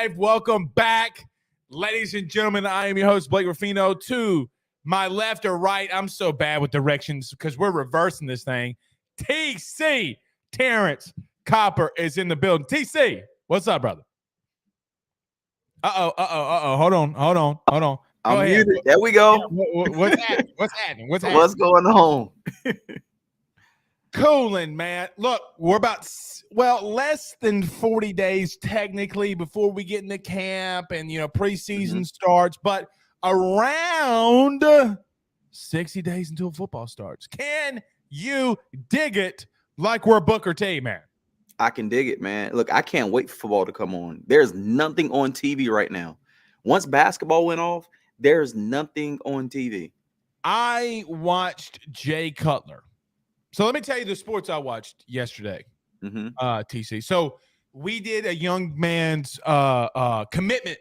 live. Welcome back, ladies and gentlemen. I am your host, Blake Ruffino. To my left or right, I'm so bad with directions because we're reversing this thing. TC Terrence Copper is in the building. TC, what's up, brother? Hold on. I'm muted. There we go. What's happening? What's going on? Cooling, man. Look, we're about less than 40 days technically before we get into camp and preseason starts, but around 60 days until football starts. Can you dig it like we're Booker T, man? I can dig it, man. Look, I can't wait for football to come on. There's nothing on TV right now. Once basketball went off, there's nothing on TV. I watched Jay Cutler. So let me tell you the sports I watched yesterday, TC. So we did a young man's commitment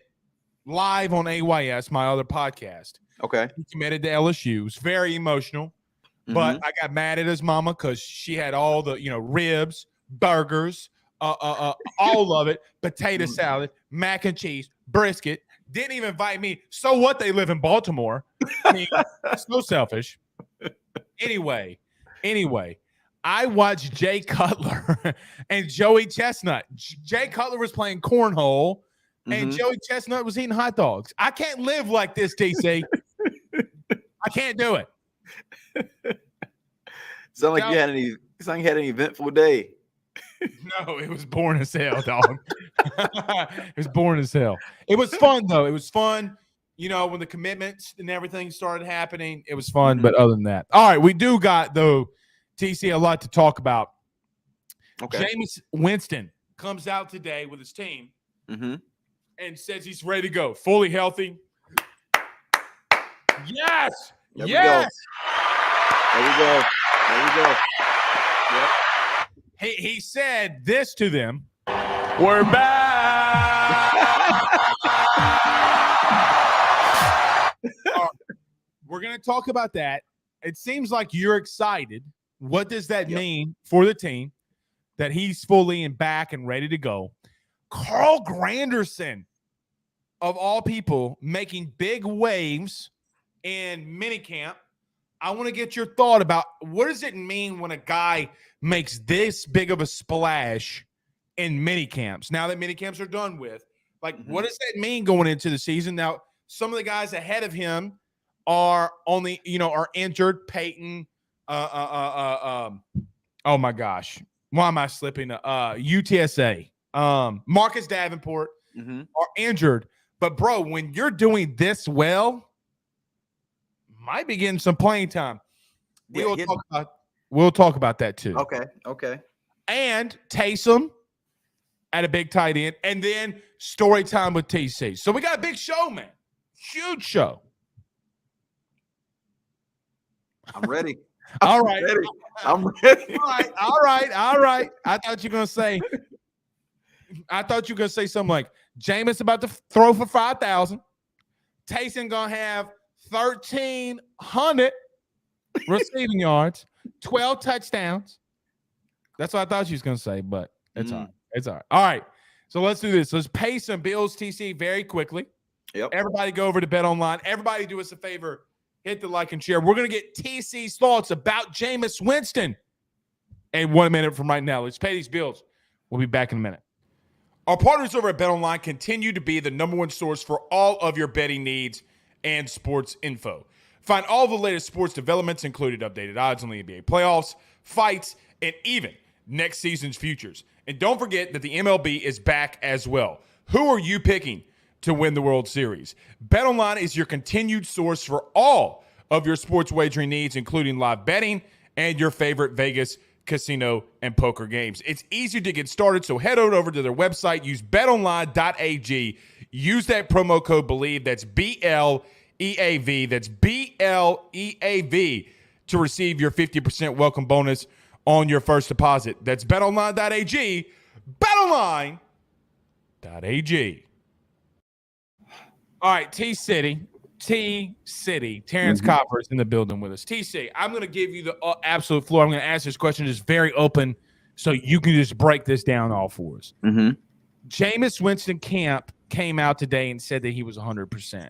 live on AYS, my other podcast. Okay. He committed to LSU. It was very emotional, but I got mad at his mama because she had all the, ribs, burgers, all of it, potato salad, mac and cheese, brisket. Didn't even invite me. So what? They live in Baltimore. I mean, so selfish. Anyway, I watched Jay Cutler and Joey Chestnut. Jay Cutler was playing cornhole, and Joey Chestnut was eating hot dogs. I can't live like this, TC. I can't do it. Sound like you had an eventful day. No, it was boring as hell, dog. It was boring as hell. It was fun, though. It was fun. When the commitments and everything started happening, it was fun. But other than that, all right, we do got, though, TC, a lot to talk about. Okay. Jameis Winston comes out today with his team and says he's ready to go, fully healthy. Yes. There we go. Yep. He said this to them. We're back. We're going to talk about that. It seems like you're excited. What does that mean for the team that he's fully and back and ready to go? Carl Granderson, of all people, making big waves in minicamp. I want to get your thought about what does it mean when a guy makes this big of a splash in minicamps? Now that minicamps are done with, what does that mean going into the season? Now, some of the guys ahead of him are injured. Peyton, oh my gosh, why am I slipping? UTSA, Marcus Davenport are injured. But bro, when you're doing this well, might be getting some playing time. We'll talk about that too. Okay. And Taysom at a big tight end, and then story time with TC. So we got a big show, man. Huge show. I'm ready. All right. I'm ready. All right. I thought you were gonna say something like Jameis about to throw for 5,000. Taysom gonna have 1,300 receiving yards, 12 touchdowns. That's what I thought she was gonna say, but it's all right. It's all right. All right. So let's do this. Let's pay some bills, TC, very quickly. Yep. Everybody go over to Bet Online. Everybody do us a favor. Hit the like and share. We're going to get TC's thoughts about Jameis Winston in 1 minute from right now. Let's pay these bills. We'll be back in a minute. Our partners over at Bet Online continue to be the number one source for all of your betting needs and sports info. Find all the latest sports developments, including updated odds on the NBA playoffs, fights, and even next season's futures. And don't forget that the MLB is back as well. Who are you picking to win the World Series? BetOnline is your continued source for all of your sports wagering needs, including live betting and your favorite Vegas, casino, and poker games. It's easy to get started, so head on over to their website. Use betonline.ag. Use that promo code BELIEVE. That's BLEAV. That's BLEAV to receive your 50% welcome bonus on your first deposit. That's betonline.ag. Betonline.ag. All right, T-City, Terrence Copper is in the building with us. T-City, I'm going to give you the absolute floor. I'm going to ask this question just very open so you can just break this down all for us. Jameis Winston camp came out today and said that he was 100%.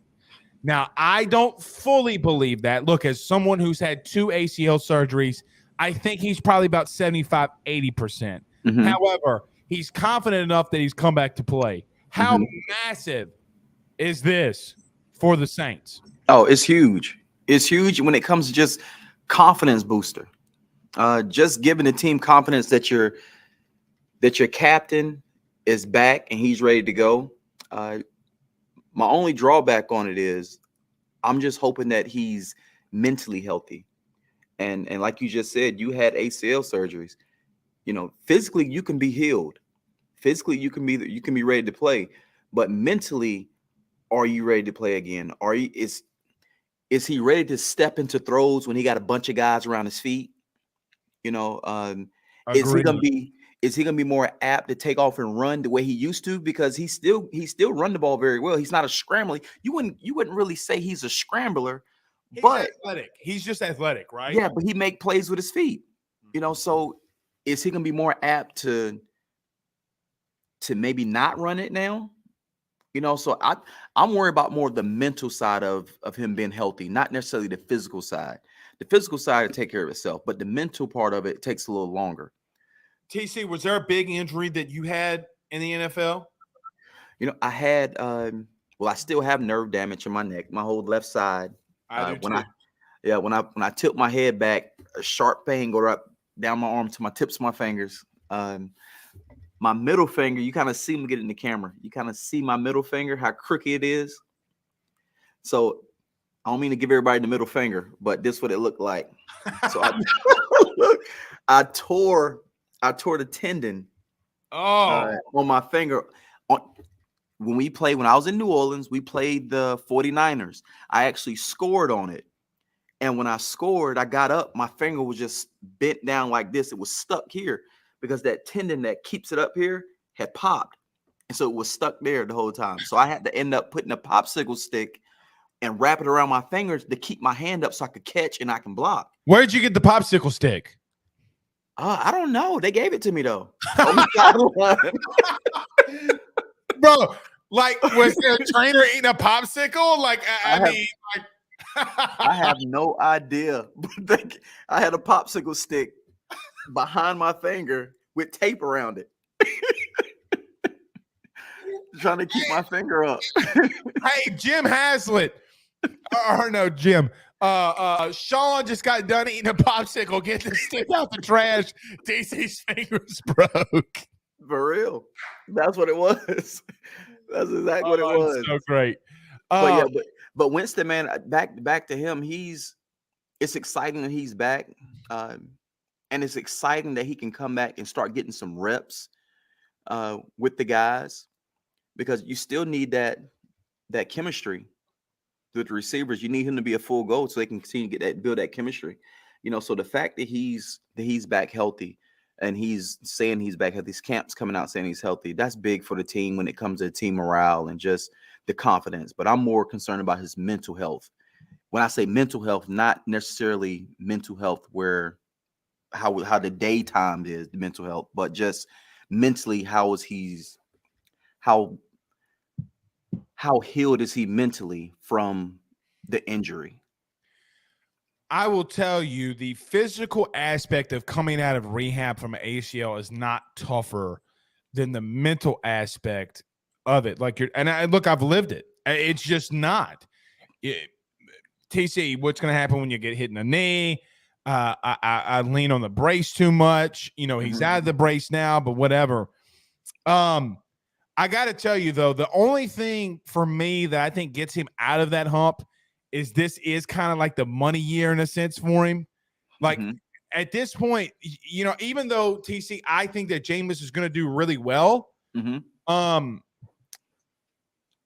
Now, I don't fully believe that. Look, as someone who's had 2 ACL surgeries, I think he's probably about 75, 80%. However, he's confident enough that he's come back to play. How massive is this for the Saints? Oh, it's huge. It's huge when it comes to just confidence booster. Just giving the team confidence that your captain is back and he's ready to go. My only drawback on it is I'm just hoping that he's mentally healthy. And like you just said, you had ACL surgeries. You know, physically you can be healed. Physically you can be ready to play, but mentally, are you ready to play again? Is he ready to step into throws when he got a bunch of guys around his feet? You know, is he gonna be more apt to take off and run the way he used to? Because he still run the ball very well. He's not a scrambler. You wouldn't really say he's a scrambler, but athletic. He's just athletic, right? Yeah, but he make plays with his feet. You know, so is he gonna be more apt to maybe not run it now? You know, so I'm worried about more of the mental side of him being healthy, not necessarily the physical side. The physical side will take care of itself, but the mental part of it takes a little longer. TC, was there a big injury that you had in the NFL? You know, I had I still have nerve damage in my neck, my whole left side. When I tilt my head back, a sharp pain go up down my arm to my tips of my fingers. My middle finger, you kind of see me get in the camera. You kind of see my middle finger, how crooked it is. So I don't mean to give everybody the middle finger, but this is what it looked like. So I tore the tendon on my finger. When I was in New Orleans, we played the 49ers. I actually scored on it. And when I scored, I got up, my finger was just bent down like this. It was stuck here because that tendon that keeps it up here had popped. And so it was stuck there the whole time. So I had to end up putting a popsicle stick and wrap it around my fingers to keep my hand up so I could catch and I can block. Where'd you get the popsicle stick? I don't know. They gave it to me though. Bro, like, was there a trainer eating a popsicle? Like, I have no idea. I had a popsicle stick behind my finger with tape around it. Trying to keep my finger up. Hey, Jim Haslett. Or no, Jim. Sean just got done eating a popsicle. Get the stick out the trash. DC's fingers broke. For real. That's what it was. That's exactly what it was. So great. But Winston, man, back to him. It's exciting that he's back. And it's exciting that he can come back and start getting some reps with the guys, because you still need that chemistry with the receivers. You need him to be a full go so they can continue to build that chemistry. You know, so the fact that he's back healthy and he's saying he's back healthy, these camps coming out saying he's healthy, that's big for the team when it comes to team morale and just the confidence. But I'm more concerned about his mental health. When I say mental health, not necessarily mental health where how the daytime is the mental health, but just mentally, how healed is he mentally from the injury? I will tell you, the physical aspect of coming out of rehab from an ACL is not tougher than the mental aspect of it. Like I've lived it. It's just not. TC, what's going to happen when you get hit in the knee? I lean on the brace too much. You know, he's out of the brace now, but whatever. I got to tell you, though, the only thing for me that I think gets him out of that hump is this is kind of like the money year in a sense for him. Like at this point, you know, even though TC, I think that Jameis is going to do really well.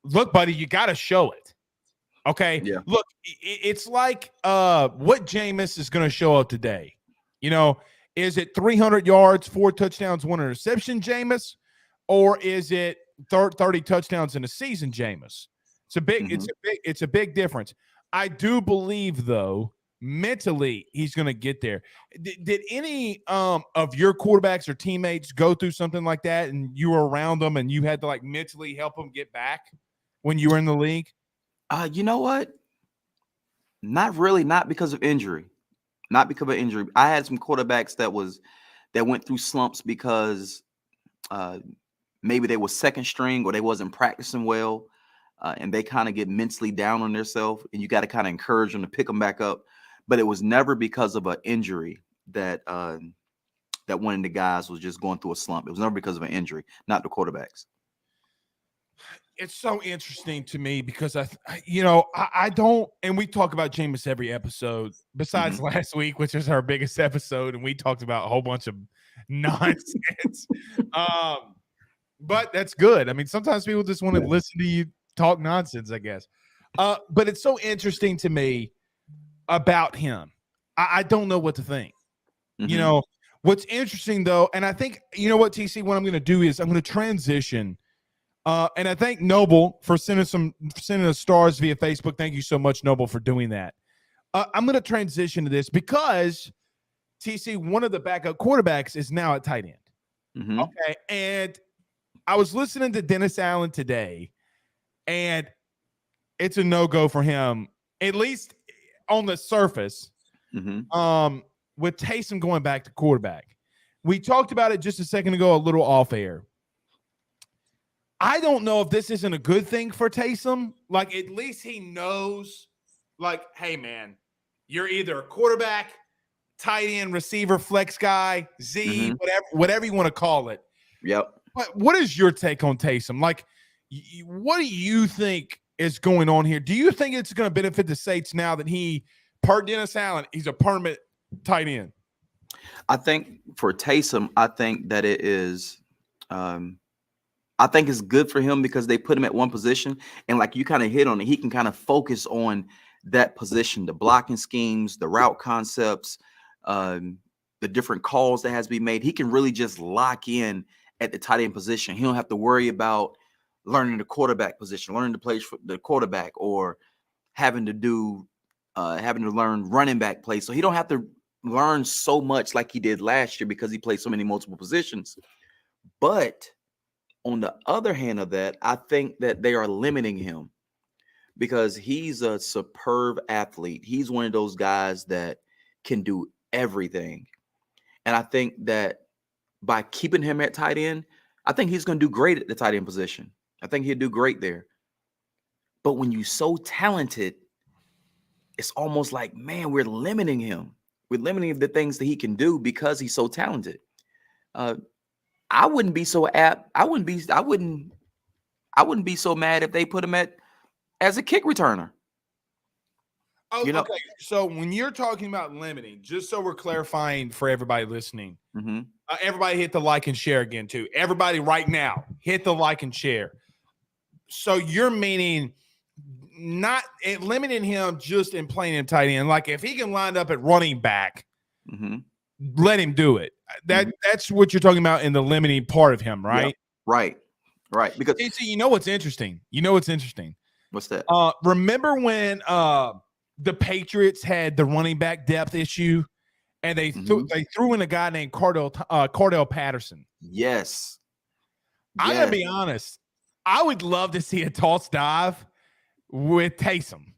Look, buddy, you got to show it. Okay. Yeah. Look, it's like what Jameis is going to show up today. You know, is it 300 yards, 4 touchdowns, 1 interception, Jameis, or is it 30 touchdowns in a season, Jameis? It's a big difference. I do believe, though, mentally he's going to get there. Did any of your quarterbacks or teammates go through something like that, and you were around them and you had to like mentally help them get back when you were in the league? You know what? Not really. Not because of injury. Not because of injury. I had some quarterbacks that went through slumps because maybe they were second string or they wasn't practicing well, and they kind of get mentally down on themselves, and you got to kind of encourage them to pick them back up. But it was never because of an injury that one of the guys was just going through a slump. It was never because of an injury, not the quarterbacks. It's so interesting to me because I don't, and we talk about Jameis every episode besides last week, which is our biggest episode, and we talked about a whole bunch of nonsense. But that's good. I mean, sometimes people just want to listen to you talk nonsense, I guess. But it's so interesting to me about him. I don't know what to think. You know, what's interesting though, and I think, you know what, TC, what I'm going to do is I'm going to transition. And I thank Noble for sending us stars via Facebook. Thank you so much, Noble, for doing that. I'm going to transition to this because TC, one of the backup quarterbacks, is now at tight end. Okay. And I was listening to Dennis Allen today, and it's a no-go for him, at least on the surface, with Taysom going back to quarterback. We talked about it just a second ago, a little off air. I don't know if this isn't a good thing for Taysom. Like, at least he knows, like, hey, man, you're either a quarterback, tight end, receiver, flex guy, Z, whatever you want to call it. Yep. But what is your take on Taysom? Like, what do you think is going on here? Do you think it's going to benefit the Saints now that per Dennis Allen, he's a permanent tight end? I think for Taysom, I think that it is I think it's good for him because they put him at one position, and like you kind of hit on it, he can kind of focus on that position, the blocking schemes, the route concepts, the different calls that has to be made. He can really just lock in at the tight end position. He don't have to worry about learning the quarterback position, learning the plays for the quarterback, or having to learn running back plays. So he don't have to learn so much like he did last year because he played so many multiple positions. But on the other hand of that, I think that they are limiting him because he's a superb athlete. He's one of those guys that can do everything. And I think that by keeping him at tight end, I think he's going to do great at the tight end position. I think he'll do great there. But when you're so talented, it's almost like, man, we're limiting him. We're limiting the things that he can do because he's so talented. I wouldn't be so apt. I wouldn't be so mad if they put him as a kick returner. Oh, okay. So when you're talking about limiting, just so we're clarifying for everybody listening, everybody hit the like and share again too. Everybody right now, hit the like and share. So you're meaning not limiting him just in playing him tight end. Like if he can line up at running back, let him do it. That's what you're talking about in the limiting part of him, right? Yep. Right. Because you know what's interesting? What's that? Remember when the Patriots had the running back depth issue, and they threw in a guy named Cordell Patterson? Yes. I'm gonna be honest. I would love to see a toss dive with Taysom.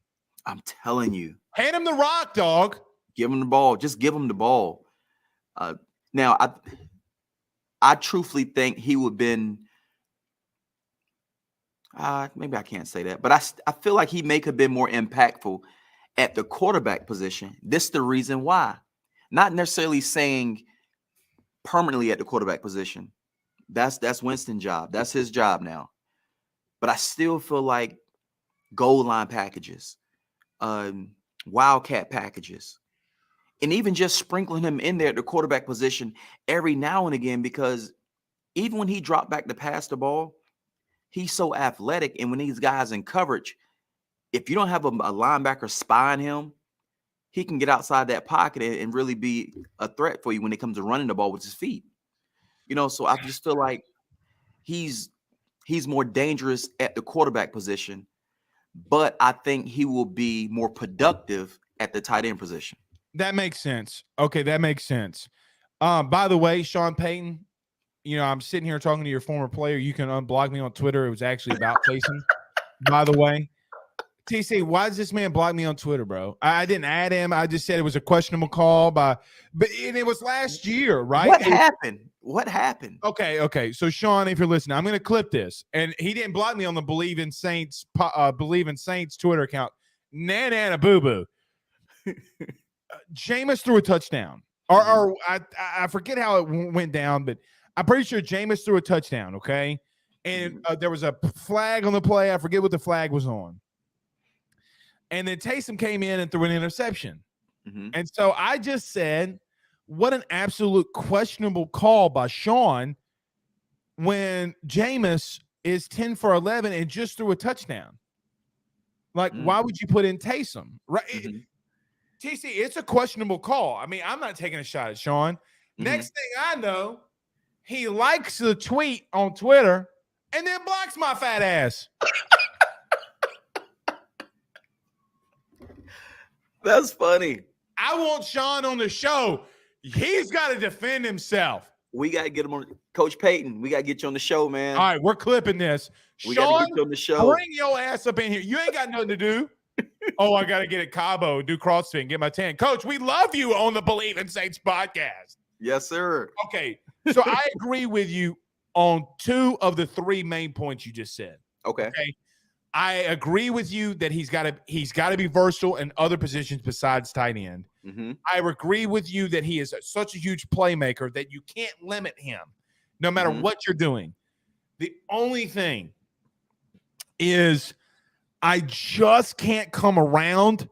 I'm telling you. Hand him the rock, dog. Give him the ball. Just give him the ball. Now, I truthfully think he would have been maybe I can't say that, but I feel like he may have been more impactful at the quarterback position. This is the reason why. Not necessarily saying permanently at the quarterback position. That's Winston's job. That's his job now. But I still feel like goal line packages, wildcat packages, and even just sprinkling him in there at the quarterback position every now and again, because even when he dropped back to pass the ball, he's so athletic. And when these guys in coverage, if you don't have a linebacker spying him, he can get outside that pocket and really be a threat for you when it comes to running the ball with his feet. So I just feel like he's more dangerous at the quarterback position, but I think he will be more productive at the tight end position. That makes sense. Okay, that makes sense. By the way, Sean Payton, I'm sitting here talking to your former player. You can unblock me on Twitter. It was actually about Taysom. By the way, TC, why does this man block me on Twitter, bro? I didn't add him. I just said it was a questionable call and it was last year, right? What happened? Okay. So Sean, if you're listening, I'm going to clip this. And he didn't block me on the Believe in Saints Twitter account. Nana boo boo. Jameis threw a touchdown. Or I forget how it went down, but I'm pretty sure Jameis threw a touchdown, okay? And there was a flag on the play. I forget what the flag was on. And then Taysom came in and threw an interception. Mm-hmm. And so I just said, what an absolute questionable call by Sean when Jameis is 10 for 11 and just threw a touchdown. Like, why would you put in Taysom? Right? Mm-hmm. TC, it's a questionable call. I mean, I'm not taking a shot at Sean. Mm-hmm. Next thing I know, he likes the tweet on Twitter and then blocks my fat ass. That's funny. I want Sean on the show. He's got to defend himself. We got to get him on. Coach Payton, we got to get you on the show, man. All right, we're clipping this. We got to get you on the show. Bring your ass up in here. You ain't got nothing to do. Oh, I got to get at Cabo, do CrossFit, and get my tan. Coach, we love you on the Believe in Saints podcast. Yes, sir. Okay, so I agree with you on 2 of the 3 main points you just said. Okay. I agree with you that he's got to be versatile in other positions besides tight end. Mm-hmm. I agree with you that he is such a huge playmaker that you can't limit him no matter what you're doing. The only thing is I just can't come around,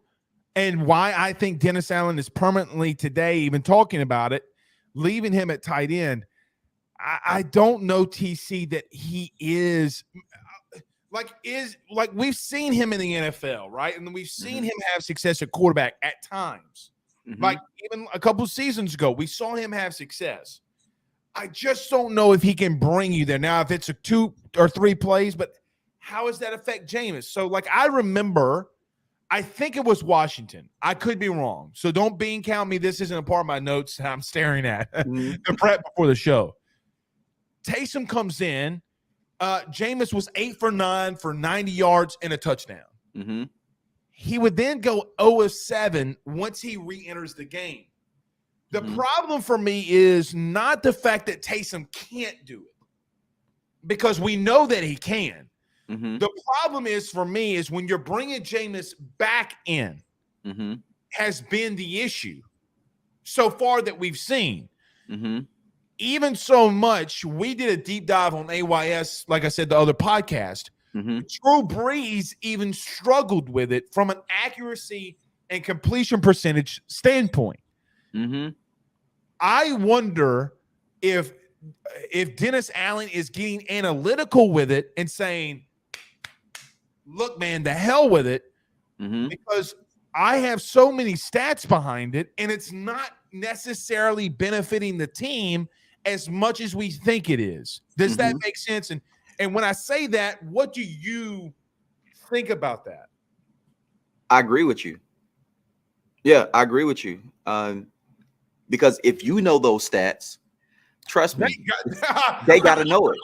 and why I think Dennis Allen is permanently today, even talking about it, leaving him at tight end. I don't know, TC, that he is like we've seen him in the NFL, right? And we've seen him have success at quarterback at times. Mm-hmm. Like even a couple seasons ago, we saw him have success. I just don't know if he can bring you there. Now, if it's a 2 or 3 plays, but how does that affect Jameis? So, like, I remember, I think it was Washington. I could be wrong. So don't bean count me. This isn't a part of my notes that I'm staring at the prep before the show. Taysom comes in. Jameis was 8 for 9 for 90 yards and a touchdown. Mm-hmm. He would then go 0 of 7 once he re-enters the game. The problem for me is not the fact that Taysom can't do it, because we know that he can. Mm-hmm. The problem is for me is when you're bringing Jameis back in has been the issue so far that we've seen. Mm-hmm. Even so much, we did a deep dive on AYS, like I said, the other podcast. Mm-hmm. Drew Brees even struggled with it from an accuracy and completion percentage standpoint. Mm-hmm. I wonder if Dennis Allen is getting analytical with it and saying, look, man, the hell with it, because I have so many stats behind it, and it's not necessarily benefiting the team as much as we think it is. Does that make sense? And when I say that, what do you think about that? I agree with you. Yeah, I agree with you. Because if you know those stats, trust me, they got to know it.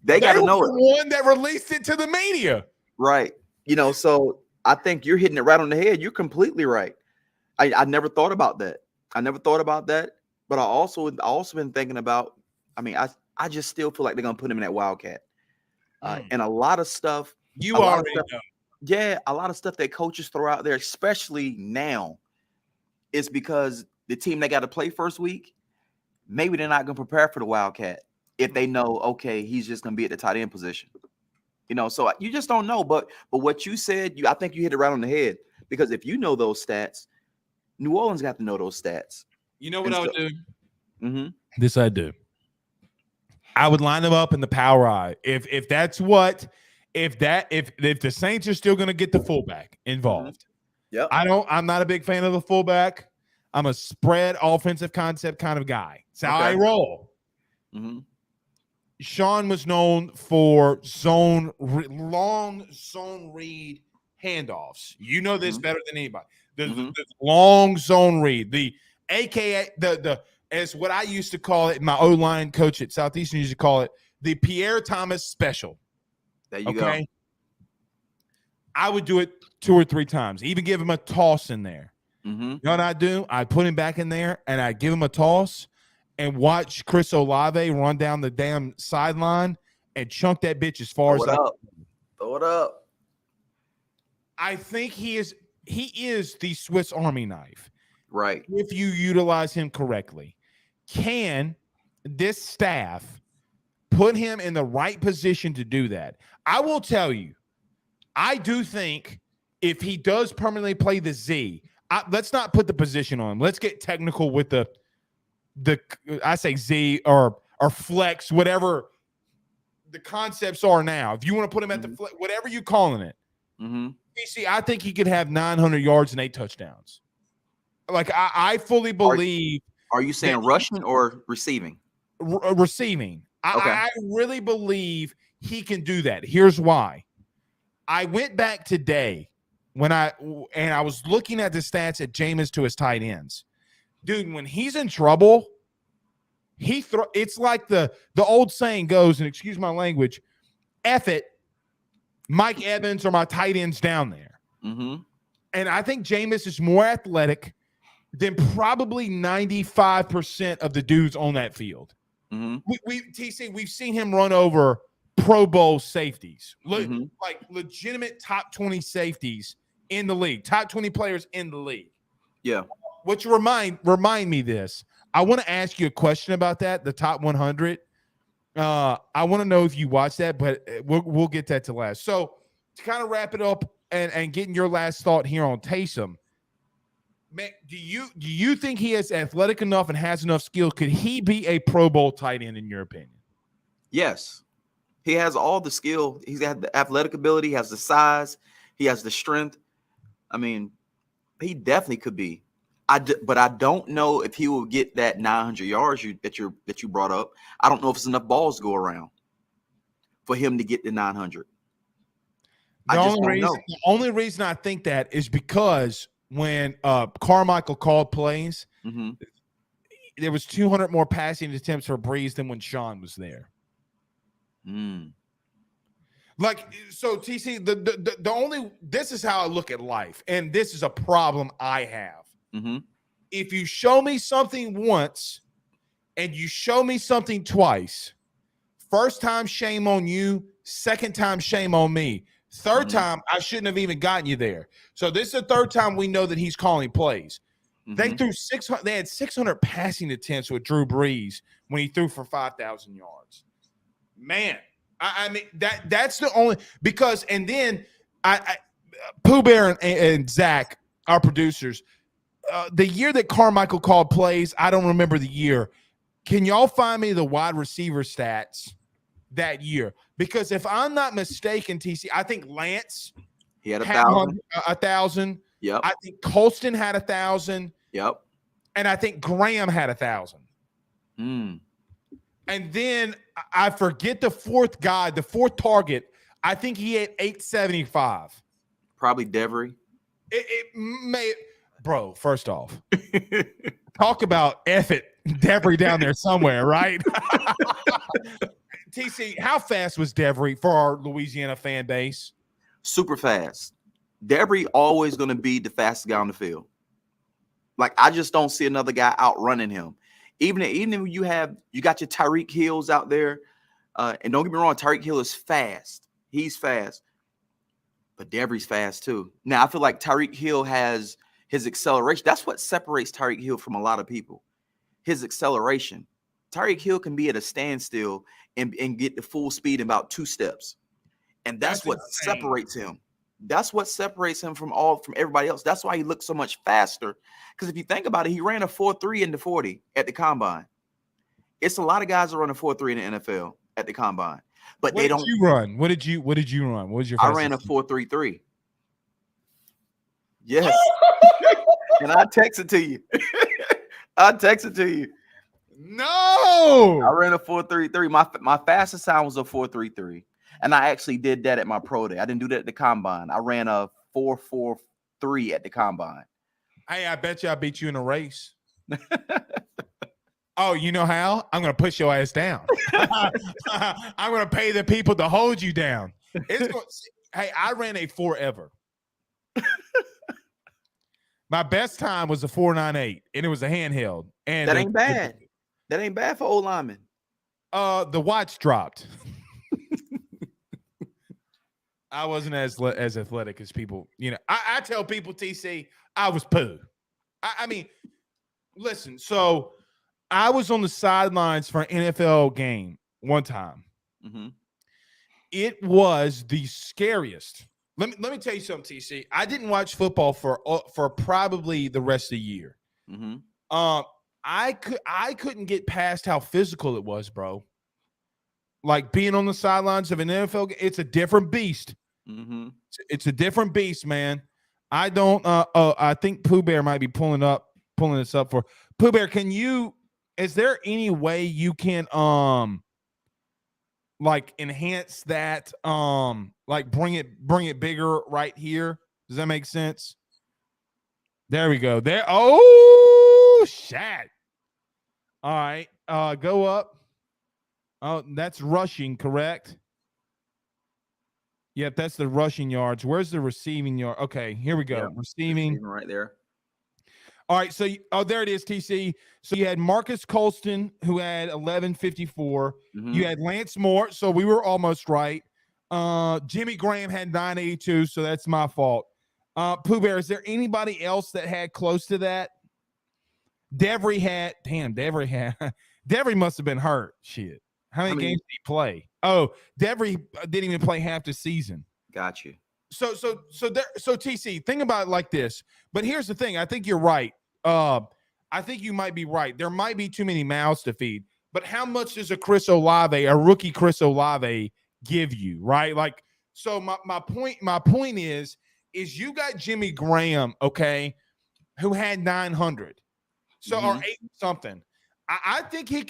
They got to know it. The one that released it to the media. Right. So I think you're hitting it right on the head. You're completely right. I never thought about that. But I also been thinking about, I just still feel like they're going to put him in that Wildcat. And a lot of stuff. You already know. Yeah, a lot of stuff that coaches throw out there, especially now, is because the team they got to play first week, maybe they're not going to prepare for the Wildcat if they know, okay, he's just going to be at the tight end position. So you just don't know. But what you said, I think you hit it right on the head, because if you know those stats, New Orleans got to know those stats. You know what I would do? Mm-hmm. This I do. I would line them up in the power eye. If the Saints are still going to get the fullback involved. Yep. I'm not a big fan of the fullback. I'm a spread offensive concept kind of guy. It's how I roll. Mm-hmm. Sean was known for long zone read, handoffs. You know this better than anybody. The Mhm. long zone read, the AKA the as what I used to call it, my O-line coach at Southeastern used to call it the Pierre Thomas special. There you go. I would do it 2 or 3 times, even give him a toss in there. Mm-hmm. You know what I do? I put him back in there and I give him a toss and watch Chris Olave run down the damn sideline and chunk that bitch as far as I can. Throw it up. I think he is the Swiss Army knife. Right. If you utilize him correctly. Can this staff put him in the right position to do that? I will tell you, I do think if he does permanently play the Z, let's not put the position on him. Let's get technical with the I say Z or flex, whatever the concepts are now. If you want to put him at the flex, whatever you calling it. PC, I think he could have 900 yards and 8 touchdowns. Like I fully believe. Are you saying rushing or receiving? Receiving. Okay. I really believe he can do that. Here's why. I went back today when I was looking at the stats at Jameis to his tight ends. Dude, when he's in trouble, it's like the old saying goes, and excuse my language, F it, Mike Evans or my tight ends down there. And I think Jameis is more athletic than probably 95% of the dudes on that field. TC, we've seen him run over Pro Bowl safeties, like legitimate top 20 safeties in the league, top 20 players in the league. Yeah. Which remind me this. I want to ask you a question about that, the top 100. I want to know if you watched that, but we'll get that to last. So to kind of wrap it up and getting your last thought here on Taysom, man, do you think he is athletic enough and has enough skill? Could he be a Pro Bowl tight end in your opinion? Yes. He has all the skill. He's got the athletic ability, he has the size, he has the strength. I mean, he definitely could be. But I don't know if he will get that 900 yards that you brought up. I don't know if it's enough balls to go around for him to get the 900. The only reason I think that is because when Carmichael called plays, there was 200 more passing attempts for Breeze than when Sean was there. Like, so TC, the only, this is how I look at life, and this is a problem I have. If you show me something once and you show me something twice, first time, shame on you. Second time, shame on me. Third time, I shouldn't have even gotten you there. So this is the third time we know that he's calling plays. They threw 600. They had 600 passing attempts with Drew Brees when he threw for 5,000 yards. Man, I mean that's the only, because, and then I Pooh Bear and Zach, our producers, the year that Carmichael called plays, I don't remember the year. Can y'all find me the wide receiver stats that year? Because if I'm not mistaken, TC, I think Lance had 1,000. 1,000. Yep. I think Colston had 1,000. Yep. And I think Graham had 1,000. And then I forget the fourth guy, the fourth target. I think he had 875. Probably Devery. It may, bro. First off, talk about F it, Devery down there somewhere, right? TC, how fast was Devery for our Louisiana fan base? Super fast. Devery always going to be the fastest guy on the field. Like, I just don't see another guy outrunning him. Even when you got your Tyreek Hills out there, and don't get me wrong, Tyreek Hill is fast. He's fast. But Devery's fast too. Now, I feel like Tyreek Hill has his acceleration. That's what separates Tyreek Hill from a lot of people. His acceleration. Tyreek Hill can be at a standstill and get the full speed in about 2 steps. And that's what separates him. That's what separates him from everybody else. That's why he looks so much faster. Because if you think about it, he ran a 4.3 in the 40 at the combine. It's a lot of guys that run a 4.3 in the NFL at the combine. But they don't. What did you run? What did you run? What was your fastest? I ran a 4.33. Yes. And I texted to you. No. I ran a 4.33. My fastest time was a 4.33. And I actually did that at my pro day. I didn't do that at the combine. I ran a 4.43 at the combine. Hey, I bet you I beat you in a race. Oh, you know how? I'm going to push your ass down. I'm going to pay the people to hold you down. Hey, I ran a 4 ever. My best time was a 4.98, and it was a handheld. And that ain't bad. That ain't bad for old linemen. The watch dropped. I wasn't as athletic as people. You know, I tell people, TC, I was poo. I mean, listen. So I was on the sidelines for an NFL game one time. Mm-hmm. It was the scariest. Let me tell you something, TC. I didn't watch football for probably the rest of the year. Mm-hmm. I couldn't get past how physical it was, bro. Like being on the sidelines of an NFL game, it's a different beast. Mm-hmm. It's a different beast, man. I don't. I think Pooh Bear might be pulling this up for Pooh Bear. Is there any way you can like enhance that, like bring it bigger right here? Does that make sense? There we go. There. Oh, shit. All right. Go up. Oh, that's rushing, correct? Yep, that's the rushing yards. Where's the receiving yard? Okay, here we go. Yep. Receiving right there. All right, so there it is, TC. So you had Marcus Colston, who had 1154. Mm-hmm. You had Lance Moore, so we were almost right. Jimmy Graham had 982, so that's my fault. Pooh Bear, is there anybody else that had close to that? Devery must have been hurt. Shit. How many games did he play? Oh, Devery didn't even play half the season. Got you. So TC, think about it like this. But here's the thing. I think you're right. I think you might be right. There might be too many mouths to feed. But how much does a rookie Chris Olave give you, right? Like, so my point is you got Jimmy Graham, okay, who had 900. So or 8 something. I think he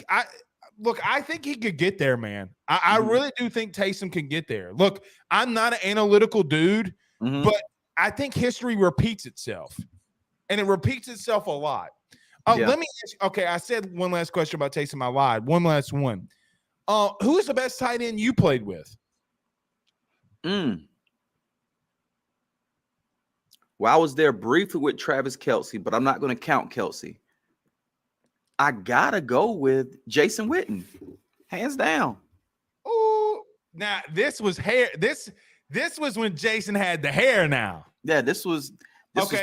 could get there, man. I really do think Taysom can get there. Look, I'm not an analytical dude, but I think history repeats itself, and it repeats itself a lot. Let me ask, okay, I said one last question about Taysom. I lied. One last one. Who is the best tight end you played with? Well, I was there briefly with Travis Kelce, but I'm not going to count Kelce. I gotta go with Jason Witten, hands down. Oh, now this was hair. This was when Jason had the hair. Now, yeah, this was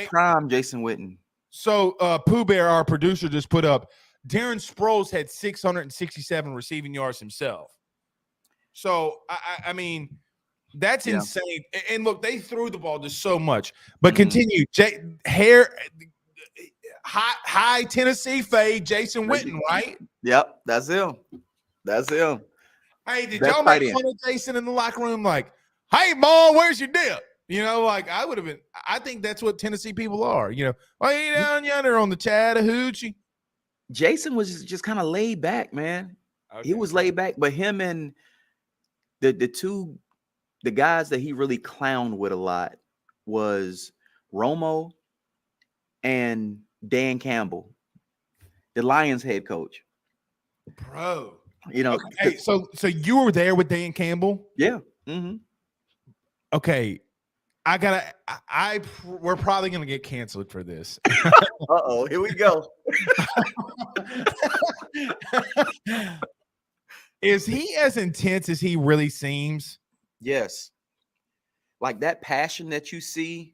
prime Jason Witten. So, Pooh Bear, our producer, just put up Darren Sproles had 667 receiving yards himself. So, I mean, that's insane. And look, they threw the ball just so much. But continue, high Tennessee fade, Jason Witten, right? Yep, that's him. Hey, did y'all make fun of Jason in the locker room? Like, hey, ball, where's your dip? You know, like I would have been. I think that's what Tennessee people are. You know, way down yonder on the Chattahoochee. Jason was just kind of laid back, man. Okay. He was laid back, but him and the guys that he really clowned with a lot was Romo and Dan Campbell, the Lions head coach. Bro, you know. Okay, so you were there with Dan Campbell? Yeah. Mm-hmm. Okay, we're probably gonna get canceled for this. Uh-oh, here we go. Is he as intense as he really seems? Yes. Like that passion that you see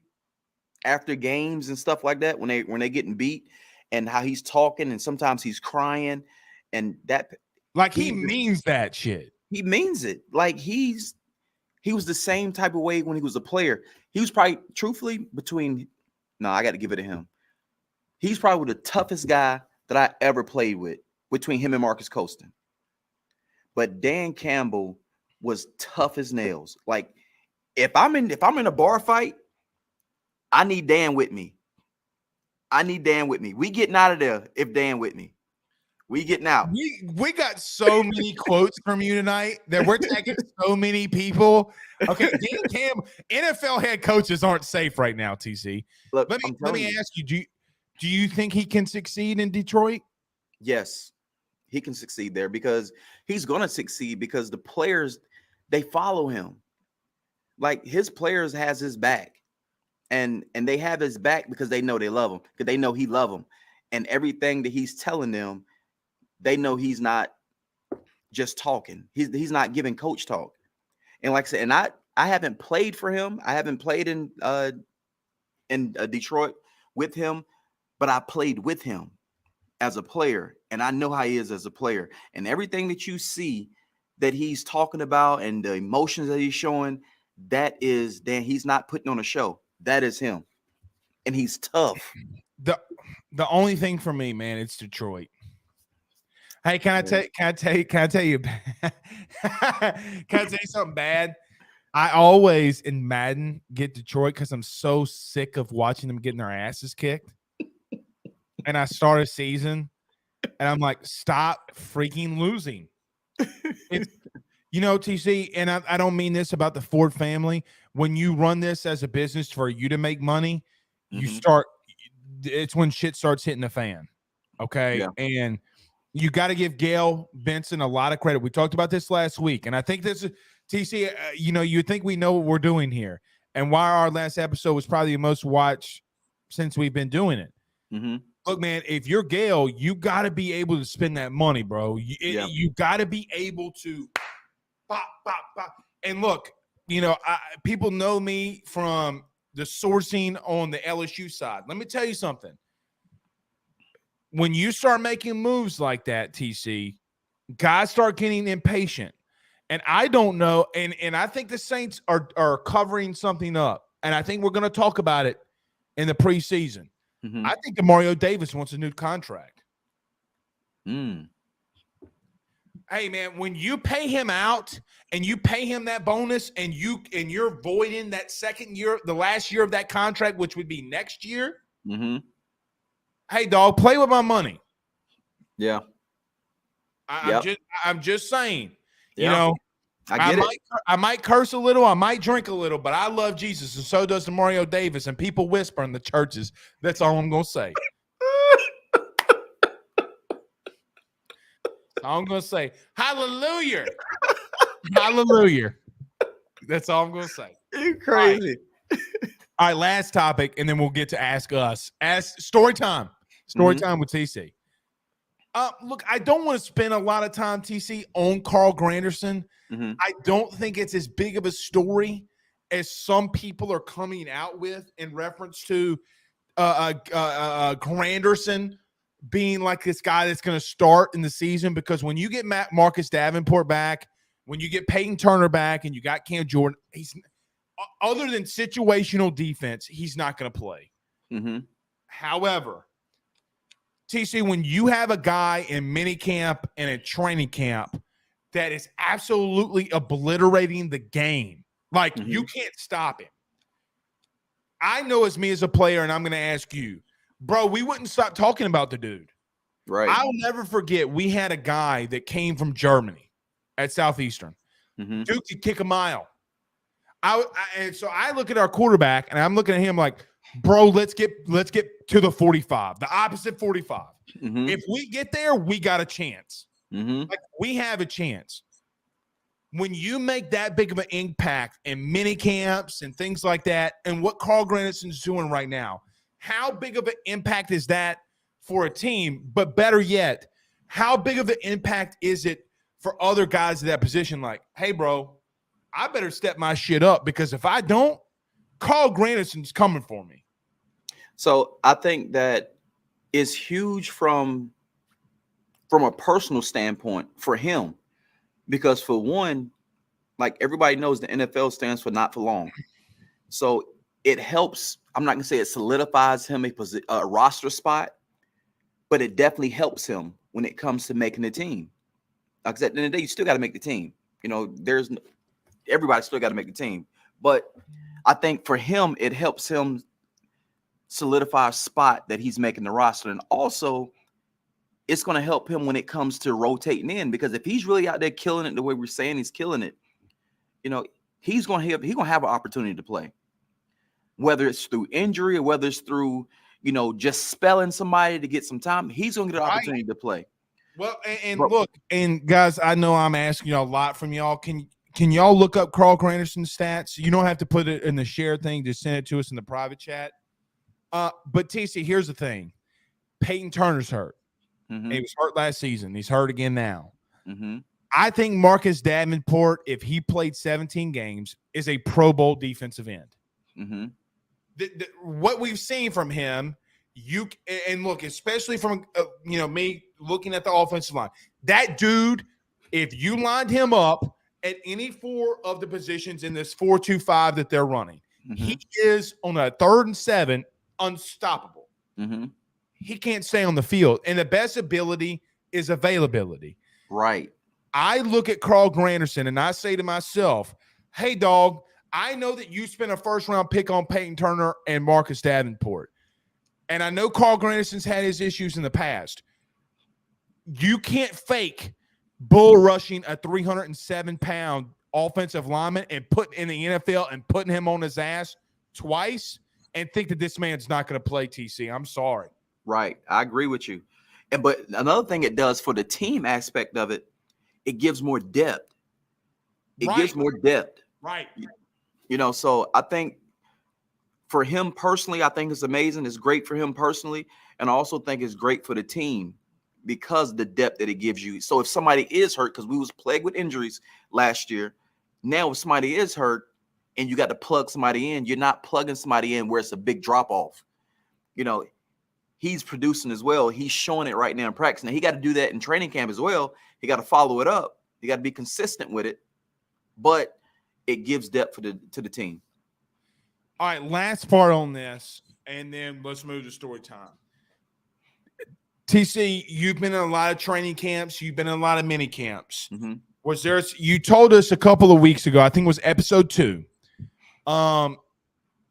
after games and stuff like that when they're getting beat, and how he's talking, and sometimes he's crying, and that like he means that shit. He means it. Like he was the same type of way when he was a player. He was probably, truthfully, I got to give it to him. He's probably the toughest guy that I ever played with, between him and Marcus Colston. But Dan Campbell was tough as nails. Like if I'm in a bar fight, I need Dan with me. We getting out of there if Dan with me. We getting out. We got so many quotes from you tonight that we're tagging so many people. Okay, Dan Campbell, NFL head coaches aren't safe right now, TC. Look, Let me ask you, do you think he can succeed in Detroit? Yes, he can succeed there because he's going to succeed because the players, they follow him. Like his players has his back. And they have his back because they know they love him, because they know he love them. And everything that he's telling them, they know he's not just talking. He's not giving coach talk. And like I said, and I haven't played for him. I haven't played in Detroit with him, but I played with him as a player, and I know how he is as a player. And everything that you see that he's talking about and the emotions that he's showing, that is, Dan, he's not putting on a show. That is him. And he's tough. The only thing for me, man, it's Detroit. Hey, can I tell you can I tell you something bad? I always in Madden get Detroit because I'm so sick of watching them getting their asses kicked. And I start a season and I'm like, stop freaking losing. It's, TC, and I don't mean this about the Ford family. When you run this as a business for you to make money, it's when shit starts hitting the fan. Okay. Yeah. And you got to give Gail Benson a lot of credit. We talked about this last week. And I think this is, TC, you think we know what we're doing here and why our last episode was probably the most watched since we've been doing it. Mm-hmm. Look, man, if you're Gail, you got to be able to spend that money, bro. You got to be able to pop, pop, pop. And look, people know me from the sourcing on the LSU side. Let me tell you something. When you start making moves like that, TC, guys start getting impatient. And I don't know, and I think the Saints are covering something up. And I think we're going to talk about it in the preseason. Mm-hmm. I think Mario Davis wants a new contract. Hey, man, when you pay him out and you pay him that bonus and you're voiding that second year, the last year of that contract, which would be next year. Mm-hmm. Hey, dog, play with my money. Yeah. I'm just saying, I get it. I might curse a little, I might drink a little, but I love Jesus, and so does Mario Davis. And people whisper in the churches. That's all I'm gonna say. I'm gonna say, hallelujah. Hallelujah. That's all I'm gonna say. You're crazy. All right, last topic, and then we'll get to ask us. Story time. Story time with TC. Look, I don't want to spend a lot of time, TC, on Carl Granderson. Mm-hmm. I don't think it's as big of a story as some people are coming out with in reference to Granderson being like this guy that's going to start in the season, because when you get Marcus Davenport back, when you get Peyton Turner back, and you got Cam Jordan, he's other than situational defense, he's not going to play. Mm-hmm. However, TC, when you have a guy in minicamp and a training camp that is absolutely obliterating the game, like you can't stop him. I know it's me as a player, and I'm going to ask you, bro, we wouldn't stop talking about the dude. Right. I'll never forget, we had a guy that came from Germany at Southeastern. Mm-hmm. Dude could kick a mile. And so I look at our quarterback, and I'm looking at him like, bro, let's get to the 45, the opposite 45. Mm-hmm. If we get there, we got a chance. Mm-hmm. Like, we have a chance. When you make that big of an impact in mini camps and things like that, and what Carl Granderson's doing right now, how big of an impact is that for a team? But better yet, how big of an impact is it for other guys in that position? Like, hey, bro, I better step my shit up, because if I don't, Carl Granderson's coming for me. So I think that is huge from a personal standpoint for him, because for one, like everybody knows, the NFL stands for not for long. So it helps. I'm not going to say it solidifies him a roster spot, but it definitely helps him when it comes to making the team. Like I said, at the end of the day, you still got to make the team. Everybody still got to make the team. But I think for him, it helps him solidify a spot that he's making the roster. And also, it's going to help him when it comes to rotating in, because if he's really out there killing it the way we're saying he's killing it, he's going to have an opportunity to play, whether it's through injury or whether it's through, just spelling somebody to get some time. He's going to get an opportunity to play. Well, and look, and guys, I know I'm asking you a lot from y'all. Can y'all look up Carl Granderson's stats? You don't have to put it in the share thing. Just send it to us in the private chat. But TC, here's the thing. Peyton Turner's hurt. Mm-hmm. He was hurt last season. He's hurt again now. Mm-hmm. I think Marcus Davenport, if he played 17 games, is a Pro Bowl defensive end. Mm-hmm. What we've seen from him, and look, especially from me looking at the offensive line, that dude, if you lined him up at any 4 of the positions in this 4-2-5 that they're running, mm-hmm. he is on a 3rd and 7 unstoppable. Mm-hmm. He can't stay on the field, and the best ability is availability. Right. I look at Carl Granderson and I say to myself, hey, dog, I know that you spent a 1st-round pick on Peyton Turner and Marcus Davenport. And I know Carl Granderson's had his issues in the past. You can't fake bull rushing a 307-pound offensive lineman and put in the NFL and putting him on his ass twice and think that this man's not going to play, TC. I'm sorry. Right. I agree with you. But another thing it does for the team aspect of it, it gives more depth. It gives more depth. Right. So I think for him personally, I think it's amazing. It's great for him personally. And I also think it's great for the team because of the depth that it gives you. So if somebody is hurt, because we was plagued with injuries last year, now if somebody is hurt and you got to plug somebody in, you're not plugging somebody in where it's a big drop off. He's producing as well. He's showing it right now in practice. Now he got to do that in training camp as well. He got to follow it up. He got to be consistent with it, but it gives depth to the team. All right, last part on this, and then let's move to story time. TC, you've been in a lot of training camps. You've been in a lot of mini camps. Mm-hmm. You told us a couple of weeks ago, I think it was episode 2,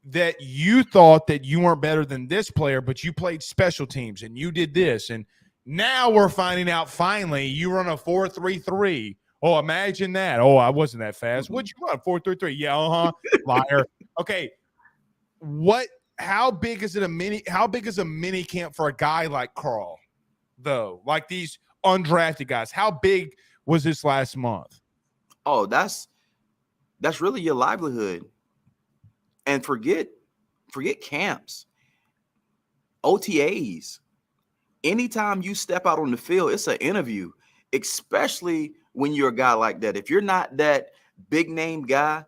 that you thought that you weren't better than this player, but you played special teams and you did this. And now we're finding out finally you run a 4.33. Oh, imagine that. Oh, I wasn't that fast. What'd you run? 4.33. Yeah, liar. Okay. How big is a mini camp for a guy like Carl, though? Like these undrafted guys. How big was this last month? Oh, that's really your livelihood. And forget camps, OTAs. Anytime you step out on the field, it's an interview, especially when you're a guy like that. If you're not that big name guy,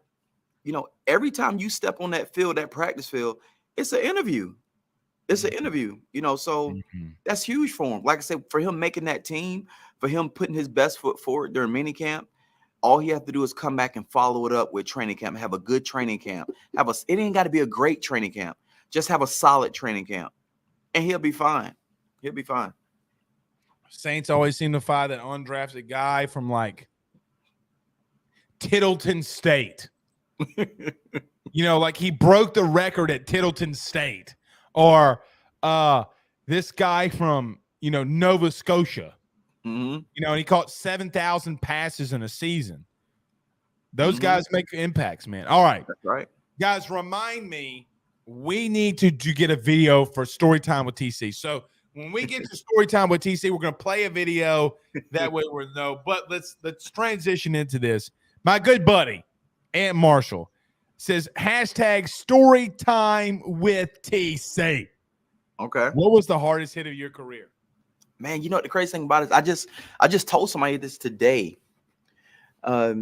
every time you step on that field, that practice field, it's an interview. It's an interview, so that's huge for him. Like I said, for him making that team, for him putting his best foot forward during minicamp, all he has to do is come back and follow it up with training camp, have a good training camp. It ain't got to be a great training camp. Just have a solid training camp, and he'll be fine. He'll be fine. Saints always seem to find that undrafted guy from like Tittleton State. Like he broke the record at Tittleton State, or this guy from Nova Scotia. Mm-hmm. And he caught 7,000 passes in a season. Those guys make impacts, man. All right. That's right. Guys, remind me, we need to get a video for Story Time with TC. So when we get to Story Time with TC, we're going to play a video. That way we'll know. But let's transition into this. My good buddy, Ant Marshall, says hashtag Story Time with TC. Okay. What was the hardest hit of your career? Man, the crazy thing about it is I just told somebody this today. I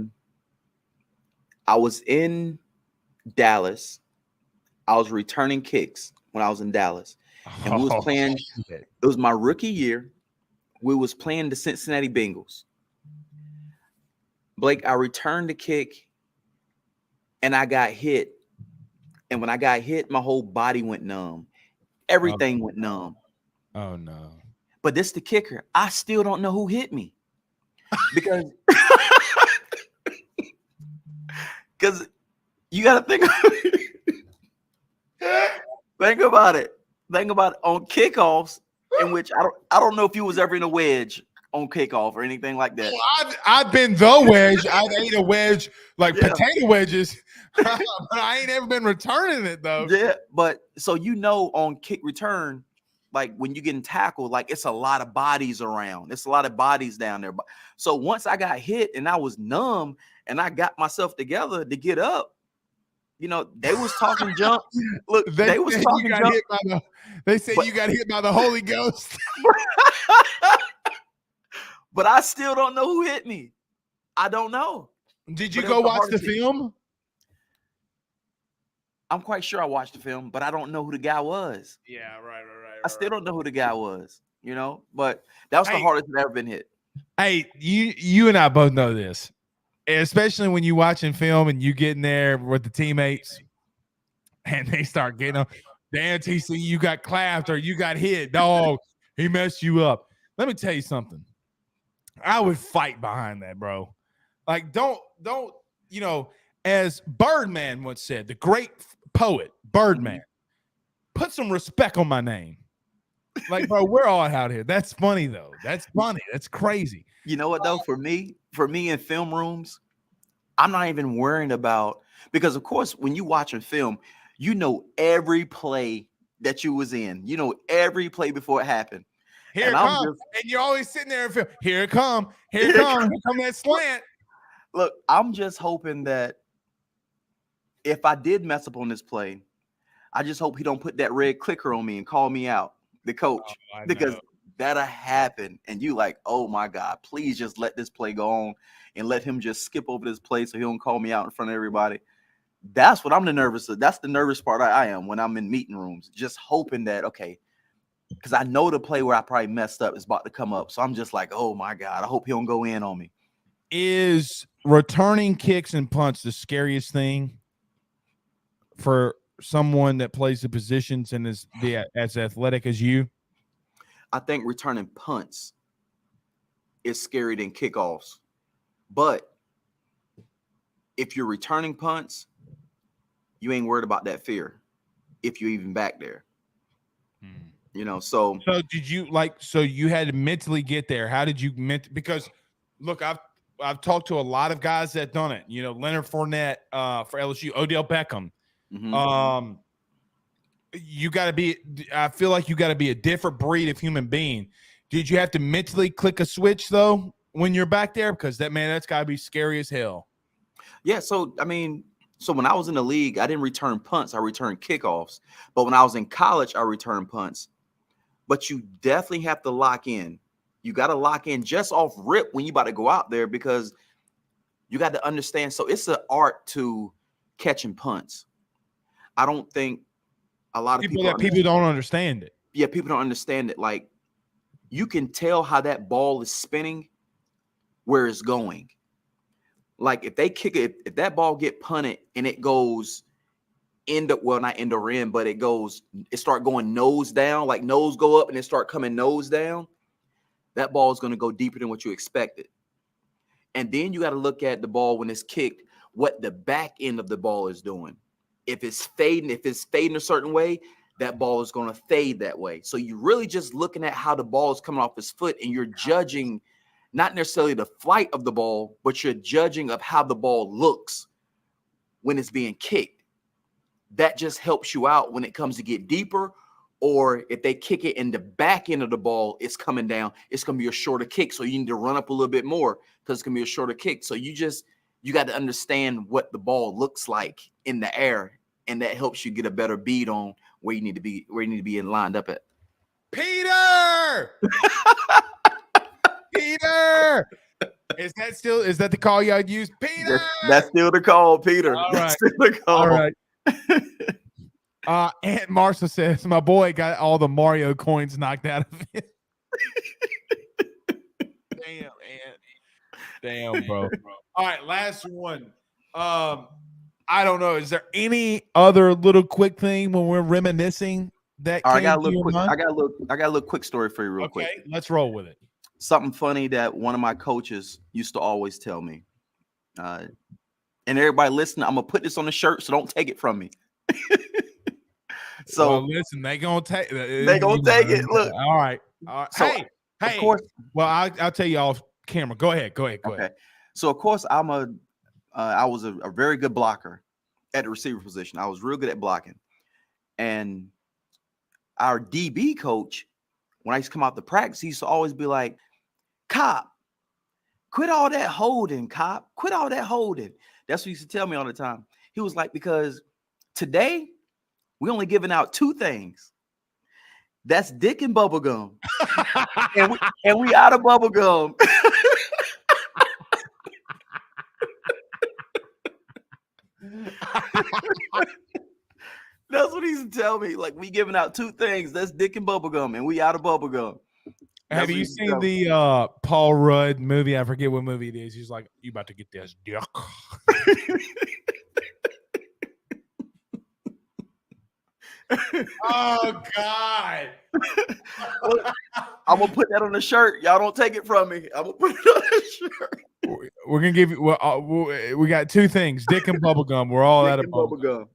was in Dallas. I was returning kicks when I was in Dallas. And we was playing. It was my rookie year. We was playing the Cincinnati Bengals. Blake, I returned the kick and I got hit. And when I got hit, my whole body went numb. Everything went numb. Oh, no. But this the kicker. I still don't know who hit me because you got to think about it. Think about it on kickoffs. in which I don't know if you was ever in a wedge on kickoff or anything like that. I've been the wedge. I've ate a wedge like potato wedges, but I ain't ever been returning it though. Yeah, but so on kick return, like when you getting tackled, like it's a lot of bodies around. It's a lot of bodies down there. So once I got hit and I was numb and I got myself together to get up, they was talking junk. Look, they was talking junk. They said you got hit by the Holy Ghost. But I still don't know who hit me. I don't know. Did you go watch the film? I'm quite sure I watched the film, but I don't know who the guy was. Yeah, right. I still don't know who the guy was, but that was the hardest I've ever been hit. Hey, you and I both know this, especially when you watching film and you get in there with the teammates and they start getting them. Damn, TC, you got clapped or you got hit. Dog, he messed you up. Let me tell you something. I would fight behind that, bro. Like, don't, as Birdman once said, the great poet, Birdman, put some respect on my name. Like, bro, we're all out here. That's funny, though. That's funny. That's crazy. You know what, though? For me in film rooms, I'm not even worrying about, because, of course, when you watching film, every play that you was in. Every play before it happened. Here it comes. And you're always sitting there and feel, here it come. Here it come. Here come that slant. Look, I'm just hoping that if I did mess up on this play, I just hope he don't put that red clicker on me and call me out, the coach, because that'll happen. And you like, oh my God, please just let this play go on and let him just skip over this play so he don't call me out in front of everybody. That's what I'm the nervous of. That's the nervous part I am when I'm in meeting rooms, just hoping that, okay, because I know the play where I probably messed up is about to come up. So I'm just like, oh my God, I hope he don't go in on me. Is returning kicks and punts the scariest thing for someone that plays the positions and is as athletic as you? I think returning punts is scarier than kickoffs. But if you're returning punts, you ain't worried about that fear if you're even back there. So did you so you had to mentally get there? How did you because look, I've talked to a lot of guys that done it. Leonard Fournette for LSU, Odell Beckham. You got to be. I feel like you got to be a different breed of human being. Did you have to mentally click a switch though when you're back there? Because that's got to be scary as hell. Yeah. So when I was in the league, I didn't return punts. I returned kickoffs. But when I was in college, I returned punts. But you definitely have to lock in. You got to lock in just off rip when you about to go out there, because you got to understand. So it's an art to catching punts. I don't think a lot of people don't understand it. Yeah, people don't understand it. Like, you can tell how that ball is spinning, where it's going. Like, if they kick it, if that ball get punted and it goes not end or end, but it start going nose down, like nose go up and it start coming nose down, that ball is going to go deeper than what you expected. And then you got to look at the ball when it's kicked, what the back end of the ball is doing. If it's fading a certain way, that ball is going to fade that way. So you're really just looking at how the ball is coming off his foot, and you're judging not necessarily the flight of the ball, but you're judging of how the ball looks when it's being kicked. That just helps you out when it comes to get deeper, or if they kick it in the back end of the ball, it's coming down. It's going to be a shorter kick. So you need to run up a little bit more because it's going to be a shorter kick. So you got to understand what the ball looks like in the air. And that helps you get a better beat on where you need to be lined up at. Peter! Peter! Is that the call y'all use? Peter! That's still the call, Peter. All That's still the call. All right. Aunt Marcia says my boy got all the Mario coins knocked out of him. Damn, Aunt. Damn, bro. All right, last one. I don't know. Is there any other little quick thing when we're reminiscing that? I got a little quick story for you real quick. Okay, let's roll with it. Something funny that one of my coaches used to always tell me. And everybody listening, I'm gonna put this on the shirt, so don't take it from me. So well, listen, they gonna take it. Look, all right. So, hey, of course. Well, I'll tell you off camera. Go ahead. Okay. So of course I was a very good blocker at the receiver position. I was real good at blocking, and our DB coach, when I used to come out to practice, he used to always be like, "Cop, quit all that holding, Cop. Quit all that holding." That's what he used to tell me all the time. He was like, because today we only giving out 2 things. That's dick and bubble gum. and we out of bubble gum. That's what he used to tell me. Like, we giving out 2 things. That's dick and bubble gum, and we out of bubble gum. Have you seen the Paul Rudd movie? I forget what movie it is. He's like, "You about to get this dick." Oh God! I'm gonna put that on the shirt. Y'all don't take it from me. I'm gonna put it on the shirt. We're gonna give you. Well, we got 2 things: dick and bubble gum. We're all out of bubble gum.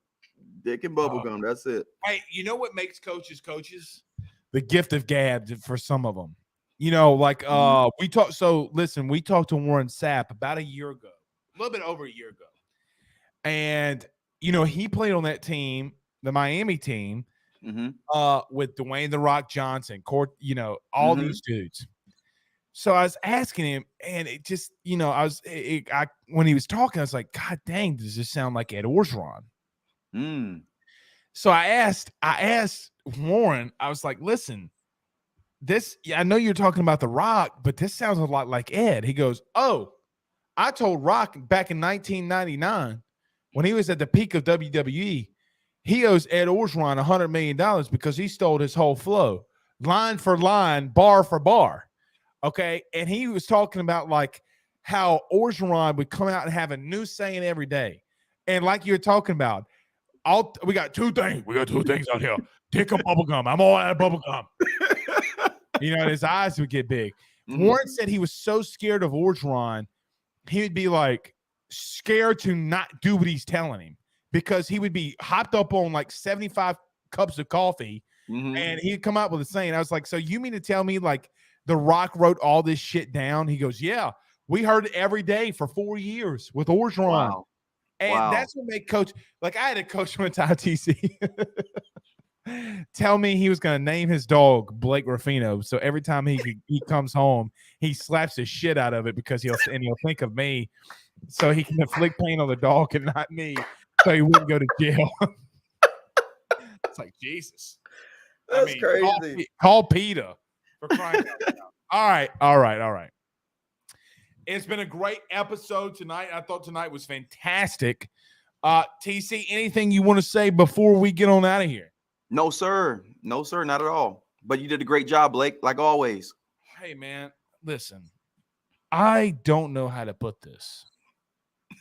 Dick and bubble gum. That's it. Hey, you know what makes coaches? The gift of gab for some of them. You know, like we talked. So listen, we talked to Warren Sapp about a year ago, a little bit over a year ago, and you know he played on that team, the Miami team, with Dwayne "The Rock" Johnson, all these dudes. So I was asking him, and it just, when he was talking, I was like, God dang, does this sound like Ed Orgeron? So I asked Warren, I was like, listen, I know you're talking about The Rock, but this sounds a lot like Ed. He goes, oh, I told Rock back in 1999 when he was at the peak of WWE, he owes Ed Orgeron $100 million because he stole his whole flow, line for line, bar for bar. Okay. And he was talking about like how Orgeron would come out and have a new saying every day. And like you're talking about, we got 2 things. We got 2 things out here. Dick and bubble gum. I'm all out of bubble gum. And his eyes would get big. Warren said he was so scared of Orgeron, he would be like scared to not do what he's telling him because he would be hopped up on like 75 cups of coffee and he'd come out with a saying. I was like, so you mean to tell me like The Rock wrote all this shit down? He goes, yeah, we heard it every day for 4 years with Orgeron. Wow. And that's what made coach, like I had a coach one time, TC, tell me he was going to name his dog Blake Ruffino. So every time he comes home, he slaps the shit out of it because he'll think of me so he can inflict pain on the dog and not me so he wouldn't go to jail. It's like, Jesus. That's crazy. Call PETA for crying out loud. All right. It's been a great episode tonight. I thought tonight was fantastic. TC, anything you want to say before we get on out of here? No, sir. No, sir. Not at all. But you did a great job, Blake, like always. Hey, man, listen. I don't know how to put this.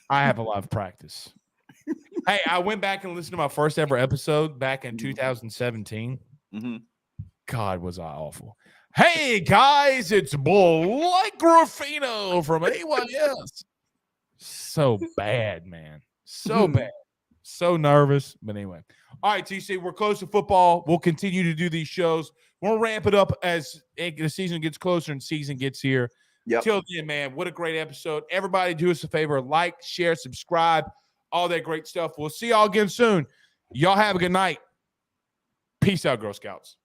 I have a lot of practice. Hey, I went back and listened to my first ever episode back in 2017. God, was I awful. Hey, guys, it's Blake Ruffino from AYS. So bad, man. So bad. So nervous. But anyway. All right, TC, we're close to football. We'll continue to do these shows. We'll ramp it up as the season gets closer and season gets here. Yep. Till then, man, what a great episode. Everybody do us a favor. Like, share, subscribe, all that great stuff. We'll see y'all again soon. Y'all have a good night. Peace out, Girl Scouts.